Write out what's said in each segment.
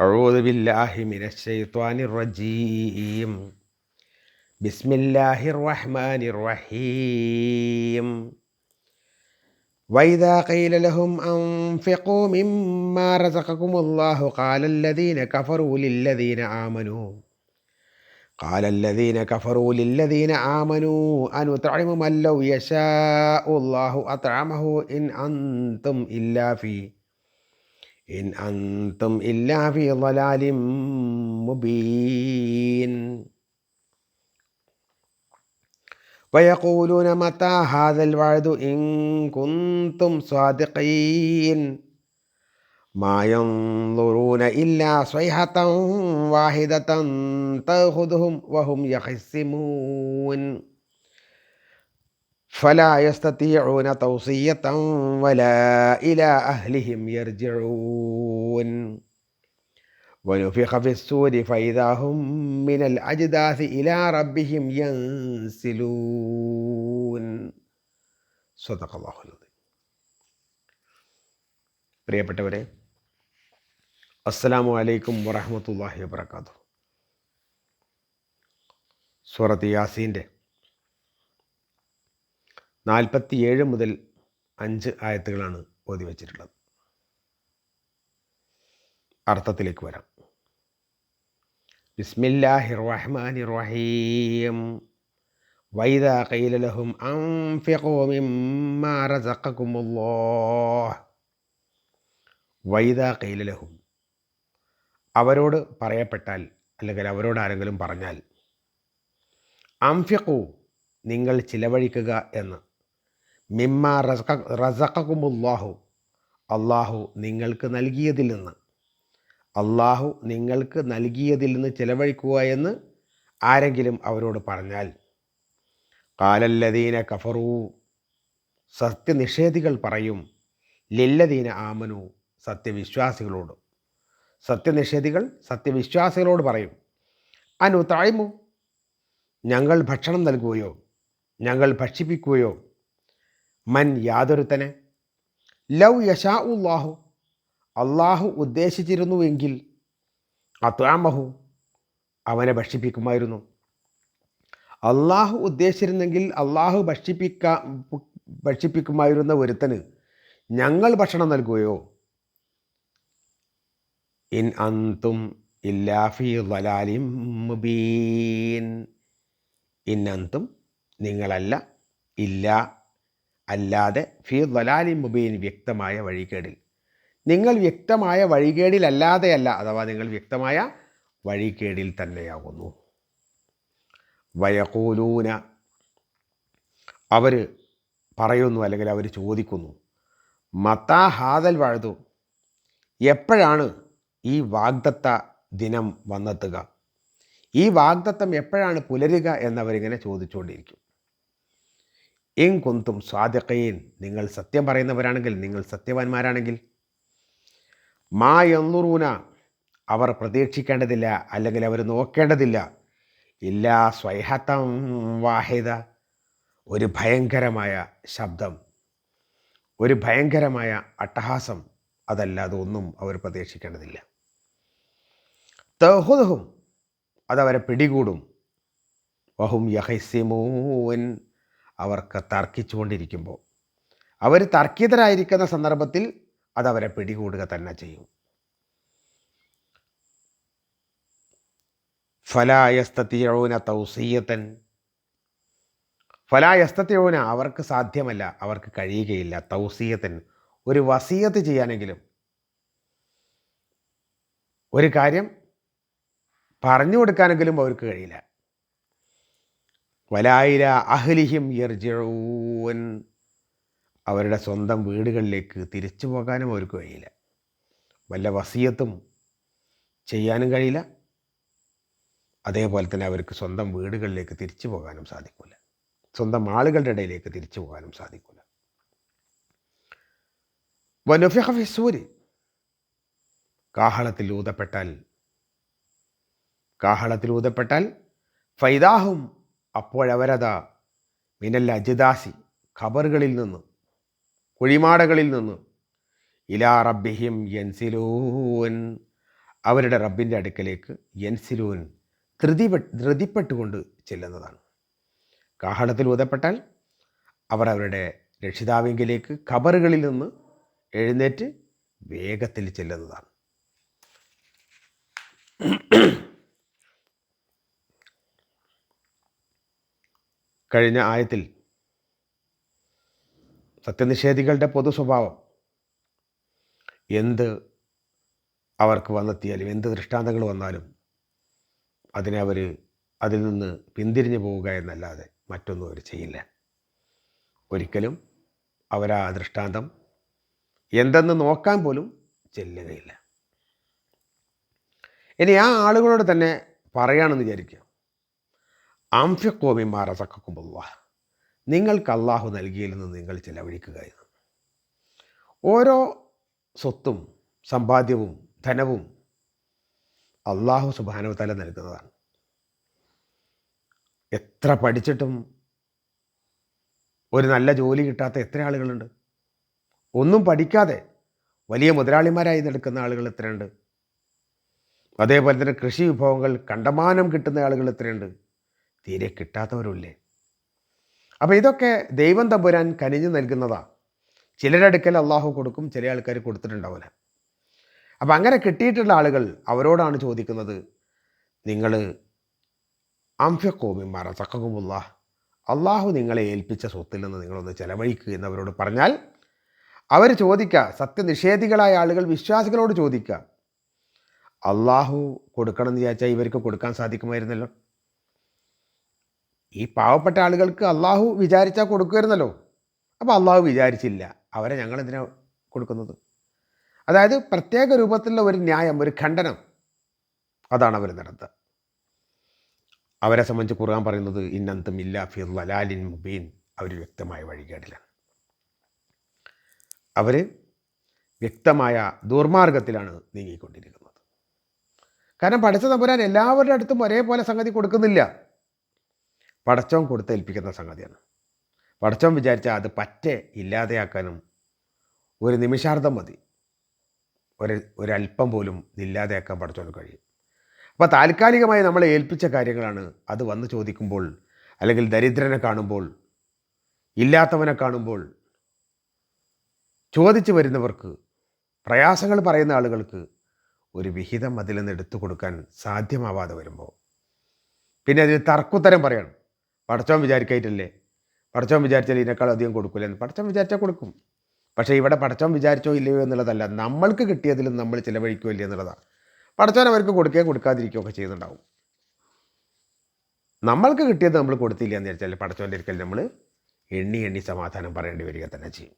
أعوذ بالله من الشيطان الرجيم. بسم الله الرحمن الرحيم. وإذا قيل لهم أنفقوا مما رزقكم الله قال الذين كفروا للذين آمنوا أنطعم من لو يشاء الله أطعمه إن أنتم إلا في ضلال مبين. ويقولون متى هذا الوعد إن كنتم صادقين ما ينظرون إلا صيحة واحدة تأخذهم وهم يخصمون فلا يستطيعون توصية ولا إلى أهلهم يرجعون. ونفخ في الصور فإذا هم من الأجداث إلى ربهم ينسلون. صدق الله العظيم. പ്രിയപ്പെട്ടവരെ, അസ്സലാമു അലൈക്കും വറഹ്മത്തുള്ളാഹി വബറകാതുഹു. സൂറത്ത് യാസീൻ്റെ 47 മുതൽ 5 ആയത്തുകളാണ് ഓതി വച്ചിട്ടുള്ളത്. അർത്ഥത്തിലേക്ക് വരാം. ബിസ്മില്ലാഹിർ റഹ്മാനിർ റഹീം. വൈദാ ഖീല ലഹും അൻഫിഖൂ മിമ്മാ റസഖകുമുല്ലാഹ്. വൈദാ ഖീല ലഹും, അവരോട് പറയപ്പെട്ടാൽ, അല്ലെങ്കിൽ അവരോട് ആരെങ്കിലും പറഞ്ഞാൽ, അൻഫിഖൂ, നിങ്ങൾ ചിലവഴിക്കുക എന്ന്, മിമ്മാ റസഖകുമുല്ലാഹു, അള്ളാഹു നിങ്ങൾക്ക് നൽകിയതിൽ നിന്ന് ചിലവഴിക്കുക എന്ന് ആരെങ്കിലും അവരോട് പറഞ്ഞാൽ, ഖാലല്ലദീന കഫറൂ, സത്യനിഷേധികൾ പറയും, ലില്ലദീന ആമനു, സത്യവിശ്വാസികളോട് പറയും, അനുതഇമു, ഞങ്ങൾ ഭക്ഷണം നൽകുകയോ ഞങ്ങൾ ഭക്ഷിപ്പിക്കുകയോ, മൻ, യാതൊരുത്തനെ, ലൗ യശാഉല്ലാഹു, അള്ളാഹു ഉദ്ദേശിച്ചിരുന്നുവെങ്കിൽ, അത്അമഹു, അവനെ ഭക്ഷിപ്പിക്കുമായിരുന്നു. അള്ളാഹു ഉദ്ദേശിച്ചിരുന്നെങ്കിൽ അള്ളാഹു ഭക്ഷിപ്പിക്കുമായിരുന്ന ഒരുത്തന് ഞങ്ങൾ ഭക്ഷണം നൽകുകയോ, ഇൻ അൻതും ഇല്ലാ ഫീ ളലാലിൻ മുബീൻ. ഇൻ അൻതും, നിങ്ങളല്ല, ഇല്ല, അല്ലാതെ, ഫീ ളലാലിൻ മുബീൻ, വ്യക്തമായ വഴികേടിൽ, നിങ്ങൾ വ്യക്തമായ വഴികേടിലല്ലാതെയല്ല, അഥവാ നിങ്ങൾ വ്യക്തമായ വഴികേടിൽ തന്നെയാകുന്നു. വയഖൂലൂന, അവർ പറയുന്നു, അല്ലെങ്കിൽ അവർ ചോദിക്കുന്നു, മത്താ ഹാദൽ വഅദു, എപ്പോഴാണ് ഈ വാഗ്ദത്ത ദിനം വന്നെത്തുക, ഈ വാഗ്ദത്തം എപ്പോഴാണ് പുലരുക എന്നവരിങ്ങനെ ചോദിച്ചുകൊണ്ടിരിക്കും. ഇൻ കുന്തും സ്വാദിഖീൻ, നിങ്ങൾ സത്യം പറയുന്നവരാണെങ്കിൽ, നിങ്ങൾ സത്യവാന്മാരാണെങ്കിൽ, മാ യൻദുറൂന, അവർ പ്രതീക്ഷിക്കേണ്ടതില്ല, അല്ലെങ്കിൽ അവർ നോക്കേണ്ടതില്ല, ഇല്ലാ സ്വൈഹത്തം വാഹിദ, ഒരു ഭയങ്കരമായ ശബ്ദം, ഒരു ഭയങ്കരമായ അട്ടഹാസം, അതല്ലാതെ ഒന്നും അവർ പ്രതീക്ഷിക്കേണ്ടതില്ല. തഅഖുദുഹും, അതവരെ പിടികൂടും, വഹും യഖസിമൂൻ, അവർക്ക് തർക്കിച്ചുകൊണ്ടിരിക്കുമ്പോൾ, അവർ തർക്കിതരായിരിക്കുന്ന സന്ദർഭത്തിൽ അതവരെ പിടികൂടുക തന്നെ ചെയ്യും. ഫലാ യസ്തതിഊന തൗസിയതൻ, അവർക്ക് സാധ്യമല്ല, അവർക്ക് കഴിയുകയില്ല, തൗസിയതൻ, ഒരു വസിയത്ത് ചെയ്യാനെങ്കിലും, ഒരു കാര്യം പറഞ്ഞു കൊടുക്കാനെങ്കിലും അവർക്ക് കഴിയില്ല. വലാ ഇലാ അഹ്ലിഹിം യർജിഊൻ, അവരുടെ സ്വന്തം വീടുകളിലേക്ക് തിരിച്ചു പോകാനും അവർക്ക് കഴിയില്ല. വല്ല വസിയത്തും ചെയ്യാനും കഴിയില്ല, അതേപോലെ തന്നെ അവർക്ക് സ്വന്തം വീടുകളിലേക്ക് തിരിച്ചു പോകാനും സാധിക്കില്ല, സ്വന്തം ആളുകളുടെ ഇടയിലേക്ക് തിരിച്ചു പോകാനും സാധിക്കില്ല. വനുഫിഖ ഫിസ്സൂരി, കാഹളത്തിൽ ഊതപ്പെട്ടാൽ, ഫൈദാഹും, അപ്പോഴവരതാ, മിനൽ അജ്ദാസി, ഖബറുകളിൽ നിന്ന്, കുഴിമാടകളിൽ നിന്ന്, ഇലാ റബ്ബിഹിം യൻസിലൂൻ, അവരുടെ റബ്ബിൻ്റെ അടുക്കലേക്ക് യൻസിലൂൻ ധൃതിപ്പെട്ടുകൊണ്ട് ചെല്ലുന്നതാണ്. കാഹളത്തിൽ ഊതപ്പെട്ടാൽ അവർ അവരുടെ രക്ഷിതാവിങ്കിലേക്ക് ഖബറുകളിൽ നിന്ന് എഴുന്നേറ്റ് വേഗത്തിൽ ചെല്ലുന്നതാണ്. കഴിഞ്ഞ ആയത്തിൽ സത്യനിഷേധികളുടെ പൊതു സ്വഭാവം എന്ത് അവർക്ക് വന്നെത്തിയാലും എന്ത് ദൃഷ്ടാന്തങ്ങൾ വന്നാലും അതിനെ അതിൽ നിന്ന് പിന്തിരിഞ്ഞു പോവുക എന്നല്ലാതെ മറ്റൊന്നും അവർ ചെയ്യില്ല. ഒരിക്കലും അവരാ ദൃഷ്ടാന്തം എന്തെന്ന് നോക്കാൻ പോലും ചെല്ലുകയില്ല. ഇനി ആ ആളുകളോട് തന്നെ പറയുകയാണെന്ന് വിചാരിക്കുക, ആംഫ്യക്കോമിമാർ റസഖക്കുമുല്ലാ, നിങ്ങൾക്ക് അള്ളാഹു നൽകിയതിൽ നിന്ന് നിങ്ങൾ ചിലവഴിക്കുക എന്ന്. ഓരോ സ്വത്തും സമ്പാദ്യവും ധനവും അള്ളാഹു സുബ്ഹാനഹു വ തആല നൽകുന്നതാണ്. എത്ര പഠിച്ചിട്ടും ഒരു നല്ല ജോലി കിട്ടാത്ത എത്ര ആളുകളുണ്ട്? ഒന്നും പഠിക്കാതെ വലിയ മുതലാളിമാരായി നടക്കുന്ന ആളുകൾ എത്രയുണ്ട്? അതേപോലെ തന്നെ കൃഷി വിഭവങ്ങൾ കണ്ടമാനം കിട്ടുന്ന ആളുകൾ എത്രയുണ്ട്? തീരെ കിട്ടാത്തവരുമില്ലേ? അപ്പോൾ ഇതൊക്കെ ദൈവം തമ്പുരാൻ കനിഞ്ഞു നൽകുന്നതാണ്. ചിലരുടെ അടുക്കൽ അള്ളാഹു കൊടുക്കും, ചില ആൾക്കാർ കൊടുത്തിട്ടുണ്ടാവില്ല. അപ്പം അങ്ങനെ കിട്ടിയിട്ടുള്ള ആളുകൾ അവരോടാണ് ചോദിക്കുന്നത്, നിങ്ങൾ അംഫിഖൂ മിമ്മാ റസഖകുമുല്ലാഹ്, അള്ളാഹു നിങ്ങളെ ഏൽപ്പിച്ച സ്വത്തിൽ നിന്ന് നിങ്ങളൊന്ന് ചിലവഴിക്കുക എന്നവരോട് പറഞ്ഞാൽ അവർ ചോദിക്കുക, സത്യനിഷേധികളായ ആളുകൾ വിശ്വാസികളോട് ചോദിക്കുക, അള്ളാഹു കൊടുക്കണം എന്ന് വിചാരിച്ചാൽ ഇവർക്ക് കൊടുക്കാൻ സാധിക്കുമായിരുന്നല്ലോ. ഈ പാവപ്പെട്ട ആളുകൾക്ക് അള്ളാഹു വിചാരിച്ചാൽ കൊടുക്കുമായിരുന്നല്ലോ. അപ്പോൾ അള്ളാഹു വിചാരിച്ചില്ല, അവരെ ഞങ്ങളെന്തിനാണ് കൊടുക്കുന്നത്? അതായത് പ്രത്യേക രൂപത്തിലുള്ള ഒരു ന്യായം, ഒരു ഖണ്ഡനം, അതാണ് അവർ നടത്തുക. അവരെ സംബന്ധിച്ച് ഖുർആൻ പറയുന്നത് ഇന്നന്തും ഇല്ലാ ഫി ളലാലിൻ മുബീൻ, അവർ വ്യക്തമായ വഴികേടിലാണ്, അവർ വ്യക്തമായ ദുർമാർഗത്തിലാണ് നീങ്ങിക്കൊണ്ടിരിക്കുന്നത്. കാരണം പടച്ച തമ്പുരാൻ എല്ലാവരുടെ അടുത്തും ഒരേപോലെ സംഗതി കൊടുക്കുന്നില്ല. പടച്ചോൻ കൊടുത്തേൽപ്പിക്കുന്ന സംഗതിയാണ്. പടച്ചോൻ വിചാരിച്ചാൽ അത് പറ്റെ ഇല്ലാതെയാക്കാനും ഒരു നിമിഷാർദ്ധം മതി, ഒരല്പം പോലും ഇല്ലാതെയാക്കാൻ പടച്ചോന് കഴിയും. അപ്പോൾ താൽക്കാലികമായി നമ്മളെ ഏൽപ്പിച്ച കാര്യങ്ങളാണ്. അത് വന്ന് ചോദിക്കുമ്പോൾ, അല്ലെങ്കിൽ ദരിദ്രനെ കാണുമ്പോൾ, ഇല്ലാത്തവനെ കാണുമ്പോൾ, ചോദിച്ചു വരുന്നവർക്ക്, പ്രയാസങ്ങൾ പറയുന്ന ആളുകൾക്ക് ഒരു വിഹിതം അതിൽ നിന്ന് എടുത്തു കൊടുക്കാൻ സാധ്യമാവാതെ വരുമ്പോൾ പിന്നെ അതിന് തർക്കുത്തരം പറയണം. പടച്ചോൻ വിചാരിക്കായിട്ടല്ലേ, പടച്ചോൻ വിചാരിച്ചാൽ ഇതിനേക്കാൾ അധികം കൊടുക്കില്ല എന്ന്. പടച്ചോൻ വിചാരിച്ചാൽ കൊടുക്കും. പക്ഷേ ഇവിടെ പടച്ചോൻ വിചാരിച്ചോ ഇല്ലയോ എന്നുള്ളതല്ല, നമ്മൾക്ക് കിട്ടിയതിലും നമ്മൾ ചിലവഴിക്കുകയില്ല എന്നുള്ളതാണ്. പടച്ചോൻ അവർക്ക് കൊടുക്കുകയോ കൊടുക്കാതിരിക്കുകയൊക്കെ ചെയ്യുന്നുണ്ടാവും. നമ്മൾക്ക് കിട്ടിയത് നമ്മൾ കൊടുത്തില്ല എന്ന് വിചാരിച്ചാൽ പടച്ചോൻ്റെ ഒരിക്കൽ നമ്മൾ എണ്ണി സമാധാനം പറയേണ്ടി വരിക തന്നെ ചെയ്യും.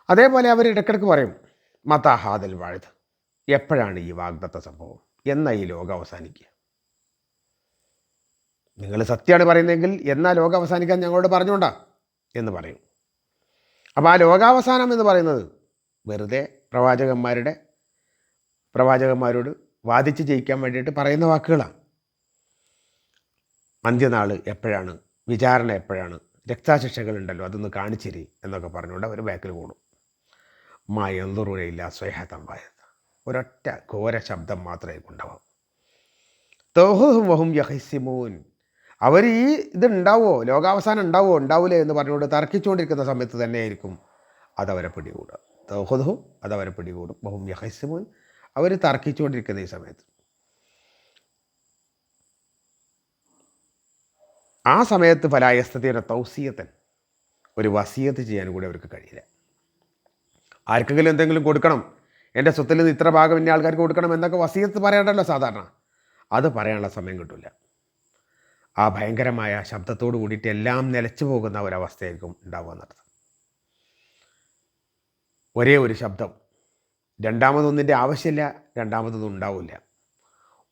അതേപോലെ അവർ ഇടയ്ക്കിടയ്ക്ക് പറയും, മതാ ഹാദൽ വാഴ്ത്, എപ്പോഴാണ് ഈ വാഗ്ദത്ത സംഭവം, എന്നാ ഈ ലോകം അവസാനിക്കുക? നിങ്ങൾ സത്യമാണ് പറയുന്നതെങ്കിൽ എന്നാ ലോകം അവസാനിക്കാൻ ഞങ്ങളോട് പറഞ്ഞുകൊണ്ടാ എന്ന് പറയും. അപ്പോൾ ആ ലോകാവസാനം എന്ന് പറയുന്നത് വെറുതെ പ്രവാചകന്മാരോട് വാദിച്ച് ജയിക്കാൻ വേണ്ടിയിട്ട് പറയുന്ന വാക്കുകളാണ്. അന്ത്യനാൾ എപ്പോഴാണ്, വിചാരണ എപ്പോഴാണ്, രക്താശിക്ഷകളുണ്ടല്ലോ അതൊന്ന് കാണിച്ചിരി എന്നൊക്കെ പറഞ്ഞുകൊണ്ട് അവർ ബാക്കിൽ കൂടും. മയന്തുറയില്ല സ്വയഹതമ്പായത്, ഒരൊറ്റ ഘോര ശബ്ദം മാത്രമേ ഉണ്ടാവും. തൗഹും വഹും യഹ്സിമൂൻ, അവർ ഈ ഇതുണ്ടാവോ, ലോകാവസാനം ഉണ്ടാവില്ലേ എന്ന് പറഞ്ഞുകൊണ്ട് തർക്കിച്ചുകൊണ്ടിരിക്കുന്ന സമയത്ത് തന്നെയായിരിക്കും അതവരെ പിടികൂടുക. തൗഹും അതവരെ പിടികൂടും. വഹും യഹ്സിമൂൻ, അവർ തർക്കിച്ചുകൊണ്ടിരിക്കുന്ന ഈ സമയത്ത്. ആ സമയത്ത് ഫലായസ്തീന തൗസിയത്തൻ, ഒരു വസിയത്ത് ചെയ്യാൻ കൂടി അവർക്ക് കഴിയില്ല. ആർക്കെങ്കിലും എന്തെങ്കിലും കൊടുക്കണം, എൻ്റെ സ്വത്തിൽ നിന്ന് ഇത്ര ഭാഗം ഇന്ന ആൾക്കാർക്ക് കൊടുക്കണം എന്നൊക്കെ വസിയത്ത് പറയണ്ടല്ലോ സാധാരണ, അത് പറയാനുള്ള സമയം കിട്ടില്ല. ആ ഭയങ്കരമായ ശബ്ദത്തോട് കൂടിയിട്ട് എല്ലാം നിലച്ചു പോകുന്ന ഒരവസ്ഥയായിരിക്കും ഉണ്ടാവുക എന്നർത്ഥം. ഒരേ ഒരു ശബ്ദം, രണ്ടാമതൊന്നിൻ്റെ ആവശ്യമില്ല, രണ്ടാമതൊന്നും ഉണ്ടാവില്ല.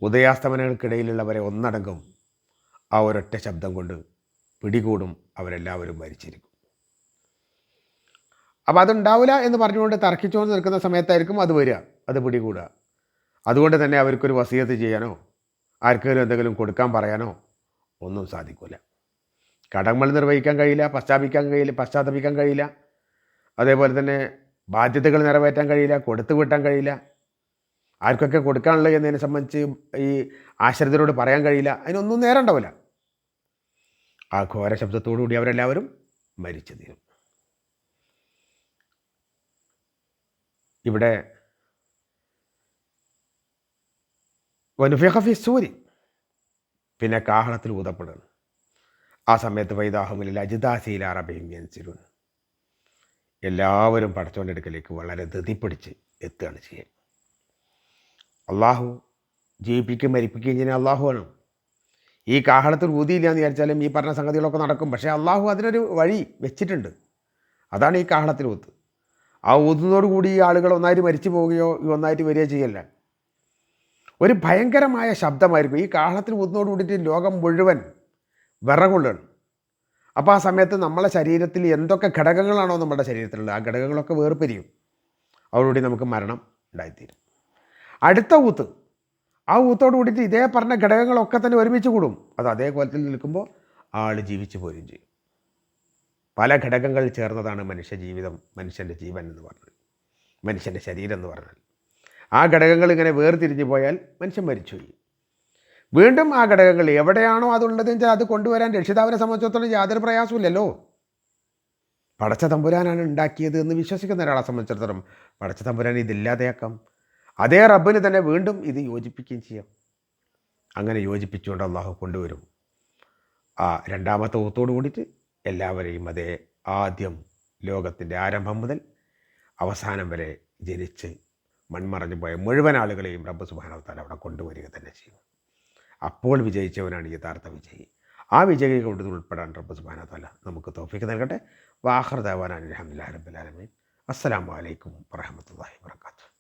ഉദയാസ്തമനങ്ങൾക്കിടയിലുള്ളവരെ ഒന്നടങ്കം ആ ഒരൊറ്റ ശബ്ദം കൊണ്ട് പിടികൂടും, അവരെല്ലാവരും മരിച്ചിരിക്കും. അപ്പോൾ അതുണ്ടാവില്ല എന്ന് പറഞ്ഞുകൊണ്ട് തർക്കിച്ചുകൊണ്ട് നിൽക്കുന്ന സമയത്തായിരിക്കും അത് വരിക, അത് പിടികൂടുക. അതുകൊണ്ട് തന്നെ അവർക്കൊരു വസിയത്ത് ചെയ്യാനോ ആർക്കെങ്കിലും എന്തെങ്കിലും കൊടുക്കാൻ പറയാനോ ഒന്നും സാധിക്കില്ല. കടമകൾ നിർവഹിക്കാൻ കഴിയില്ല, പശ്ചാത്തപിക്കാൻ കഴിയില്ല. അതേപോലെ തന്നെ ബാധ്യതകൾ നിറവേറ്റാൻ കഴിയില്ല, കൊടുത്തു വിട്ടാൻ കഴിയില്ല. ആർക്കൊക്കെ കൊടുക്കാനുള്ളത് എന്നതിനെ സംബന്ധിച്ച് ഈ ആശ്രിതരോട് പറയാൻ കഴിയില്ല, അതിനൊന്നും നേരം ഉണ്ടാവില്ല. ആ ഘോര ശബ്ദത്തോടുകൂടി അവരെല്ലാവരും മരിച്ചു തീരും. ഇവിടെ വനുഫിഖ ഫി സൂരി, പിന്നെ കാഹളത്തിൽ ഊതപ്പെടുന്നു. ആ സമയത്ത് വൈദാഹുമിൽ അജിദാസിയിൽ അറബിയും യൻസിലുൻ, എല്ലാവരും പടച്ചവൻ്റെ അടുക്കലേക്ക് വളരെ ധൃതിപ്പിടിച്ച് എത്തുകയാണ് ചെയ്യുക. അള്ളാഹു ജീവിപ്പിക്കുകയും മരിപ്പിക്കുകയും ചെയ്യുന്ന അള്ളാഹുവാണ്. ഈ കാഹളത്തിൽ ഊതിയില്ല എന്ന് വിചാരിച്ചാലും ഈ പറഞ്ഞ സംഗതികളൊക്കെ നടക്കും. പക്ഷേ അള്ളാഹു അതിനൊരു വഴി വെച്ചിട്ടുണ്ട്. അതാണ് ഈ കാഹളത്തിൽ ഊത്ത്. ആ ഊതുന്നതോടുകൂടി ഈ ആളുകൾ ഒന്നായിട്ട് മരിച്ചു പോവുകയോ ഒന്നായിട്ട് വരികയോ ചെയ്യല്ല. ഒരു ഭയങ്കരമായ ശബ്ദമായിരിക്കും. ഈ കാഹളത്തിൽ ഊതുന്നതോട് കൂടിയിട്ട് ലോകം മുഴുവൻ വിറകൊള്ളുകയാണ്. അപ്പോൾ ആ സമയത്ത് നമ്മളെ ശരീരത്തിൽ എന്തൊക്കെ ഘടകങ്ങളാണോ നമ്മുടെ ശരീരത്തിലുള്ളത്, ആ ഘടകങ്ങളൊക്കെ വേർപിരിയും. അതോടുകൂടി നമുക്ക് മരണം ഉണ്ടായിത്തീരും. അടുത്ത ഊത്ത്, ആ ഊത്തോട് കൂടിയിട്ട് ഇതേ പറഞ്ഞ ഘടകങ്ങളൊക്കെ തന്നെ ഒരുമിച്ച് കൂടും. അത് അതേ കോലത്തിൽ നിൽക്കുമ്പോൾ ആൾ ജീവിച്ചു പോരുകയും ചെയ്യും. പല ഘടകങ്ങൾ ചേർന്നതാണ് മനുഷ്യ ജീവിതം, മനുഷ്യൻ്റെ ജീവൻ എന്ന് പറഞ്ഞാൽ, മനുഷ്യൻ്റെ ശരീരം എന്ന് പറഞ്ഞാൽ. ആ ഘടകങ്ങൾ ഇങ്ങനെ വേർതിരിഞ്ഞു പോയാൽ മനുഷ്യൻ മരിച്ചുപോയി. വീണ്ടും ആ ഘടകങ്ങൾ എവിടെയാണോ അതുള്ളതെന്ന് വെച്ചാൽ അത് കൊണ്ടുവരാൻ രക്ഷിതാവിനെ സംബന്ധിച്ചിടത്തോളം യാതൊരു പ്രയാസമില്ലല്ലോ. പടച്ച തമ്പുരാനാണ് ഉണ്ടാക്കിയത് എന്ന് വിശ്വസിക്കുന്ന ഒരാളെ സംബന്ധിച്ചിടത്തോളം പടച്ച തമ്പുരാൻ ഇതില്ലാതെയാക്കാം. അതേ റബ്ബിന് തന്നെ വീണ്ടും ഇത് യോജിപ്പിക്കുകയും ചെയ്യാം. അങ്ങനെ യോജിപ്പിച്ചുകൊണ്ട് അള്ളാഹു കൊണ്ടുവരും. ആ രണ്ടാമത്തെ ഊത്തോട് കൂടിയിട്ട് എല്ലാവരെയും അതേ ആദ്യം ലോകത്തിൻ്റെ ആരംഭം മുതൽ അവസാനം വരെ ജനിച്ച് മൺമറഞ്ഞു പോയ മുഴുവൻ ആളുകളെയും റബ്ബ് സുബ്ഹാനഹു വ തആല അവിടെ കൊണ്ടുവരിക തന്നെ ചെയ്യും. അപ്പോൾ വിജയിച്ചവനാണ് യഥാർത്ഥ വിജയി. ആ വിജയികൾ കൊണ്ട് ഉൾപ്പെടാൻ റബ്ബ് സുബ്ഹാനഹു വ തആല നമുക്ക് തൗഫീഖ് നൽകട്ടെ. വആഖിറു ദഅവാനാ അൽഹംദുലില്ലാഹി റബ്ബിൽ ആലമീൻ. അസ്സലാമു അലൈക്കും വറഹ്മത്തുള്ളാഹി വബറകാതുഹു.